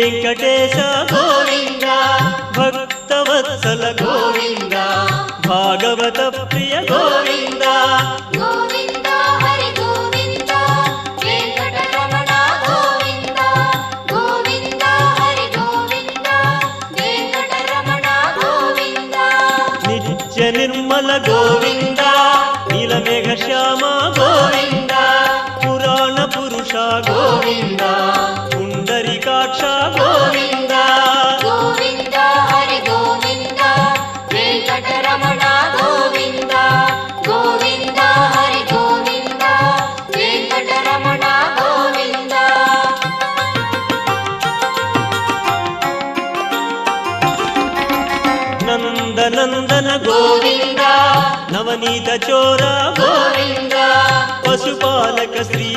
వెంకటేశ గోవింద భక్తవత్సల గోవింద భాగవత ప్రియ గోవింద గోవింద హరి గోవింద వెంకటరమణ గోవింద గోవింద హరి గోవింద వెంకటరమణ గోవింద నిత్య నిర్మల గోవింద నీలమేఘ శ్యామ గోవింద పురాణ పురుష గోవింద పుండరీకాక్ష గోవింద గోవింద హరి గోవింద వెంకటరమణ గోవింద గోవింద హరి గోవింద వెంకటరమణ గోవింద నందనందన గోవింద నవనీత చోర గోవింద పశుపాలక శ్రీ